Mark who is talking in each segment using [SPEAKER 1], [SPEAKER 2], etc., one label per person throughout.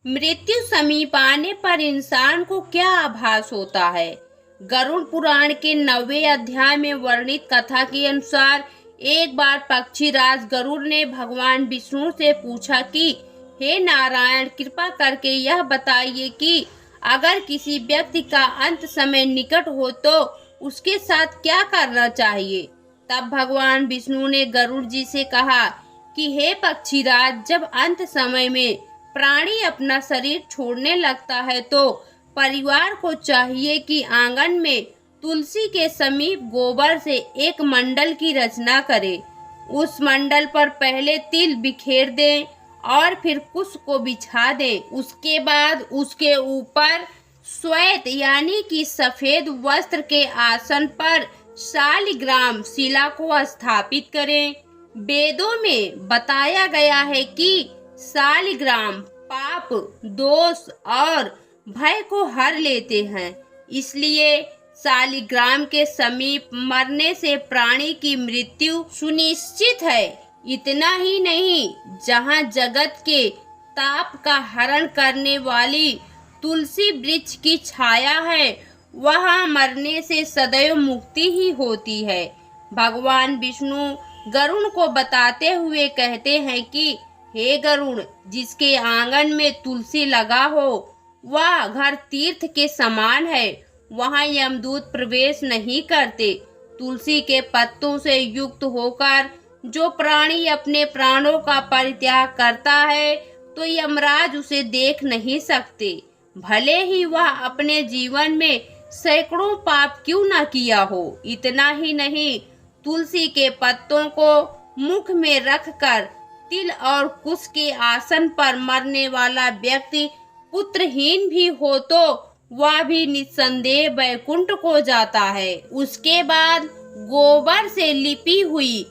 [SPEAKER 1] मृत्यु समीप आने पर इंसान को क्या आभास होता है? गरुड़ पुराण के 9वें अध्याय में वर्णित कथा के अनुसार एक बार पक्षीराज गरुड़ ने भगवान विष्णु से पूछा कि हे नारायण, कृपा करके यह बताइए कि अगर किसी व्यक्ति का अंत समय निकट हो तो उसके साथ क्या करना चाहिए। तब भगवान विष्णु ने गरुड़ जी से कहा कि हे पक्षीराज, जब अंत समय में प्राणी अपना शरीर छोड़ने लगता है तो परिवार को चाहिए कि आंगन में तुलसी के समीप गोबर से एक मंडल की रचना करे। उस मंडल पर पहले तिल बिखेर दें और फिर कुश को बिछा दें। उसके बाद उसके ऊपर श्वेत यानी कि सफेद वस्त्र के आसन पर शालिग्राम शिला को स्थापित करें। वेदों में बताया गया है कि शालिग्राम पाप, दोष और भय को हर लेते हैं, इसलिए शालिग्राम के समीप मरने से प्राणी की मृत्यु सुनिश्चित है। इतना ही नहीं, जहां जगत के ताप का हरण करने वाली तुलसी वृक्ष की छाया है, वहां मरने से सदैव मुक्ति ही होती है। भगवान विष्णु गरुड़ को बताते हुए कहते हैं कि हे गरुड़, जिसके आंगन में तुलसी लगा हो वह घर तीर्थ के समान है, वहां यमदूत प्रवेश नहीं करते। तुलसी के पत्तों से युक्त होकर जो प्राणी अपने प्राणों का परित्याग करता है तो यमराज उसे देख नहीं सकते, भले ही वह अपने जीवन में सैकड़ों पाप क्यों न किया हो। इतना ही नहीं, तुलसी के पत्तों को मुख में रखकर तिल और कुश के आसन पर मरने वाला व्यक्ति पुत्रहीन भी हो तो वह भी निस्संदेह वैकुंठ को जाता है। उसके बाद गोबर से लिपी हुई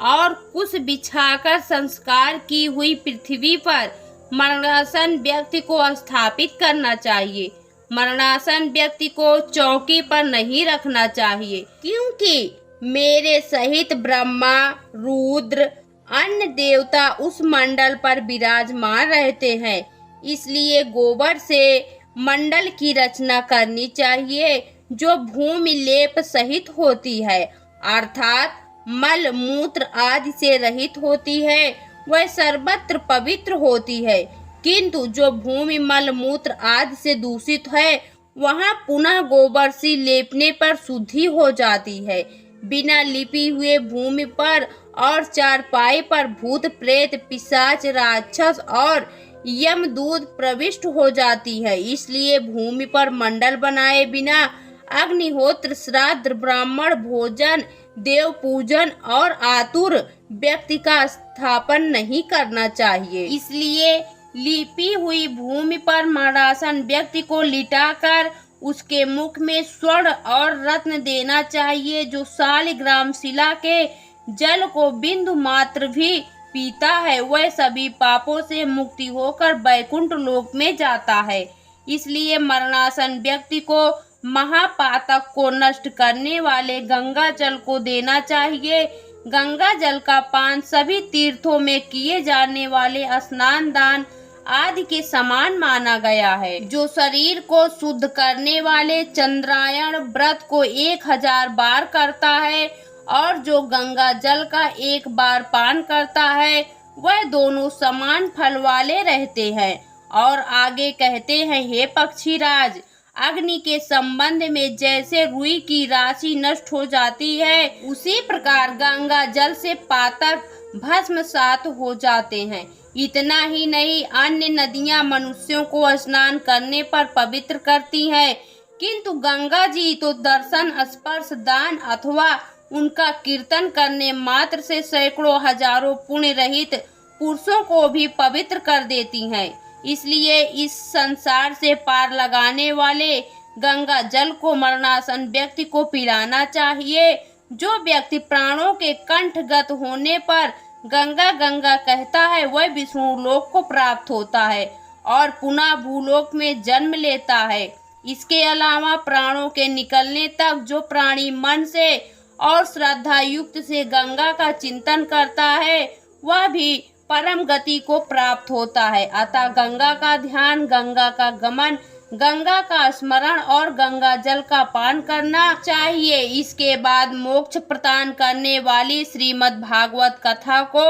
[SPEAKER 1] और कुश बिछाकर संस्कार की हुई पृथ्वी पर मरणासन व्यक्ति को स्थापित करना चाहिए। मरणासन व्यक्ति को चौकी पर नहीं रखना चाहिए, क्योंकि मेरे सहित ब्रह्मा, रुद्र, अन्य देवता उस मंडल पर विराजमान रहते हैं, इसलिए गोबर से मंडल की रचना करनी चाहिए जो भूमि लेप सहित होती है, अर्थात मल मूत्र आदि से रहित होती है। वह सर्वत्र पवित्र होती है, किंतु जो भूमि मल मूत्र आदि से दूषित है वहां पुनः गोबर से लेपने पर शुद्धि हो जाती है। बिना लिपी हुए भूमि पर और चारपाई पर भूत प्रेत, पिशाच, राक्षस और यमदूत प्रविष्ट हो जाती है, इसलिए भूमि पर मंडल बनाए बिना अग्निहोत्र, श्राद्ध, ब्राह्मण भोजन, देव पूजन और आतुर व्यक्ति का स्थापन नहीं करना चाहिए। इसलिए लिपी हुई भूमि पर मरणासन व्यक्ति को लिटाकर उसके मुख में स्वर्ण और रत्न देना चाहिए। जो शालिग्राम शिला के जल को बिंदु मात्र भी पीता है वह सभी पापों से मुक्ति होकर वैकुंठ लोक में जाता है। इसलिए मरणासन व्यक्ति को महापातक को नष्ट करने वाले गंगा जल को देना चाहिए। गंगा जल का पान सभी तीर्थों में किए जाने वाले स्नान दान आदि के समान माना गया है। जो शरीर को शुद्ध करने वाले चंद्रायण व्रत को 1000 बार करता है और जो गंगा जल का एक बार पान करता है वह दोनों समान फल वाले रहते हैं। और आगे कहते हैं, हे पक्षीराज, अग्नि के संबंध में जैसे रुई की राशि नष्ट हो जाती है उसी प्रकार गंगा जल से पातक भस्मसात हो जाते हैं। इतना ही नहीं, अन्य नदियां मनुष्यों को स्नान करने पर पवित्र करती हैं, किंतु गंगा जी तो दर्शन, स्पर्श, दान अथवा उनका कीर्तन करने मात्र से सैकड़ों हजारों पुण्य रहित पुरुषों को भी पवित्र कर देती हैं। इसलिए इस संसार से पार लगाने वाले गंगा जल को मरणासन व्यक्ति को पिलाना चाहिए। जो व्यक्ति प्राणों के कंठगत होने पर गंगा गंगा कहता है वह विष्णु लोक को प्राप्त होता है और पुनः भूलोक में जन्म लेता है। इसके अलावा प्राणों के निकलने तक जो प्राणी मन से और श्रद्धा युक्त से गंगा का चिंतन करता है वह भी परम गति को प्राप्त होता है। अतः गंगा का ध्यान, गंगा का गमन, गंगा का स्मरण और गंगा जल का पान करना चाहिए। इसके बाद मोक्ष प्रदान करने वाली श्रीमद् भागवत कथा को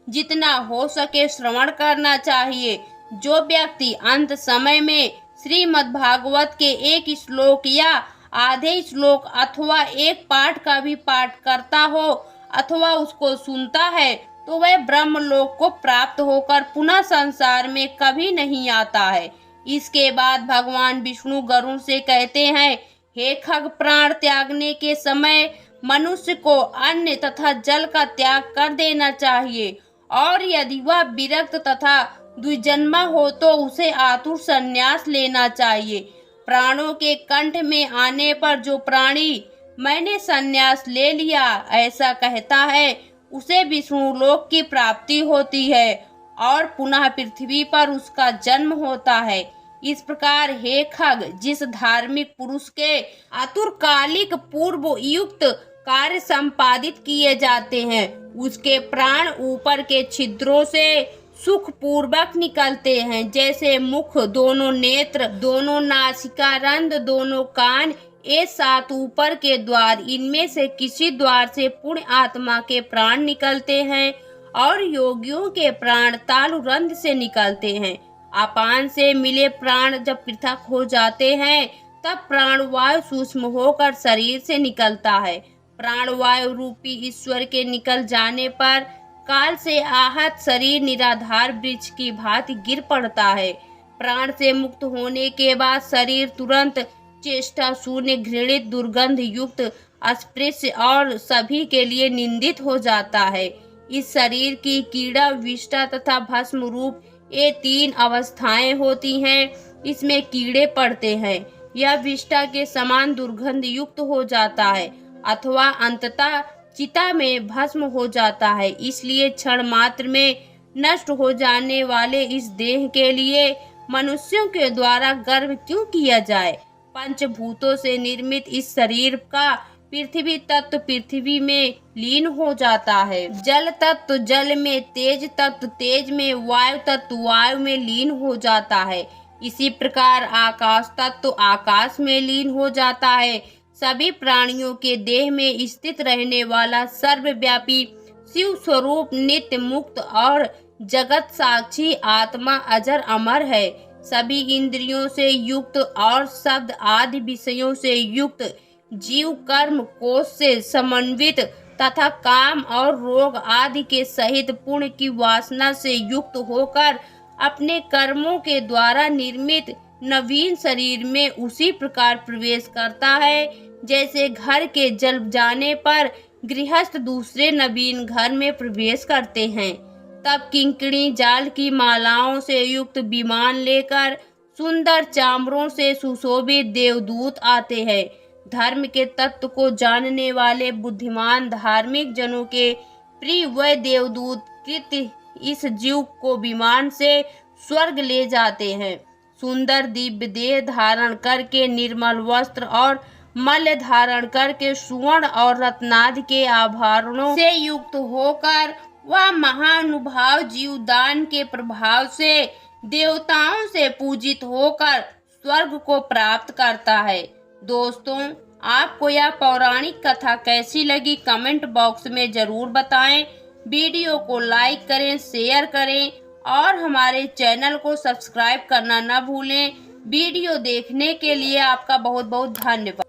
[SPEAKER 1] जितना हो सके श्रवण करना चाहिए। जो व्यक्ति अंत समय में श्रीमद् भागवत के एक श्लोक या आधे श्लोक अथवा एक पाठ का भी पाठ करता हो अथवा उसको सुनता है तो वह ब्रह्मलोक को प्राप्त होकर पुनः संसार में कभी नहीं आता है। इसके बाद भगवान विष्णु गरुड़ से कहते हैं, हे खग, प्राण त्यागने के समय मनुष्य को अन्न तथा जल का त्याग कर देना चाहिए और यदि वह विरक्त तथा द्विजन्मा हो तो उसे आतुर संन्यास लेना चाहिए। प्राणों के कंठ में आने पर जो प्राणी मैंने संन्यास ले लिया ऐसा कहता है उसे विष्णु लोक की प्राप्ति होती है और पुनः पृथ्वी पर उसका जन्म होता है। इस प्रकार हे खग, जिस धार्मिक पुरुष के आतुरकालिक पूर्व युक्त कार्य संपादित किए जाते हैं उसके प्राण ऊपर के छिद्रों से सुख पूर्वक निकलते हैं, जैसे मुख, दोनों नेत्र, दोनों नासिका रंध्र, दोनों कान, ये 7 ऊपर के द्वार। इनमें से किसी द्वार से पुण्य आत्मा के प्राण निकलते हैं और योगियों के प्राण तालु रंध्र से निकलते हैं। अपान से मिले प्राण जब पृथक हो जाते हैं तब प्राणवायु सूक्ष्म होकर शरीर से निकलता है। प्राणवायु रूपी ईश्वर के निकल जाने पर काल से आहत शरीर निराधार वृक्ष की भांति गिर पड़ता है। प्राण से मुक्त होने के बाद शरीर तुरंत चेष्टा शून्य, घृणित, दुर्गंध युक्त, अस्पृश्य और सभी के लिए निंदित हो जाता है। इस शरीर की कीड़ा, विष्ठा तथा भस्म रूप ये 3 अवस्थाएं होती हैं। इसमें कीड़े पड़ते हैं, यह विष्ठा के समान दुर्गंध युक्त हो जाता है अथवा अंततः चिता में भस्म हो जाता है। इसलिए क्षण मात्र में नष्ट हो जाने वाले इस देह के लिए मनुष्यों के द्वारा गर्व क्यों किया जाए। पंचभूतों से निर्मित इस शरीर का पृथ्वी तत्व पृथ्वी में लीन हो जाता है, जल तत्व जल में, तेज तत्व तेज में, वायु तत्व वायु में लीन हो जाता है। इसी प्रकार आकाश तत्व आकाश में लीन हो जाता है। सभी प्राणियों के देह में स्थित रहने वाला सर्वव्यापी शिव स्वरूप नित्य मुक्त और जगत साक्षी आत्मा अजर अमर है। सभी इंद्रियों से युक्त और शब्द आदि विषयों से युक्त जीव कर्म कोश से समन्वित तथा काम और रोग आदि के सहित पुण्य की वासना से युक्त होकर अपने कर्मों के द्वारा निर्मित नवीन शरीर में उसी प्रकार प्रवेश करता है जैसे घर के जल जाने पर गृहस्थ दूसरे नवीन घर में प्रवेश करते हैं। तब किंकणी जाल की मालाओं से युक्त विमान लेकर सुंदर चामरों से सुशोभित देवदूत आते हैं। धर्म के तत्व को जानने वाले बुद्धिमान धार्मिक जनों के प्रिय वह देवदूत कृत्य इस जीव को विमान से स्वर्ग ले जाते हैं। सुंदर दिव्य देह धारण करके, निर्मल वस्त्र और मल्य धारण करके, सुवर्ण और रत्नादि के आभरणों से युक्त होकर वह महानुभाव जीवदान के प्रभाव से देवताओं से पूजित होकर स्वर्ग को प्राप्त करता है। दोस्तों, आपको यह पौराणिक कथा कैसी लगी कमेंट बॉक्स में जरूर बताएं। वीडियो को लाइक करें, शेयर करें और हमारे चैनल को सब्सक्राइब करना न भूलें। वीडियो देखने के लिए आपका बहुत बहुत धन्यवाद।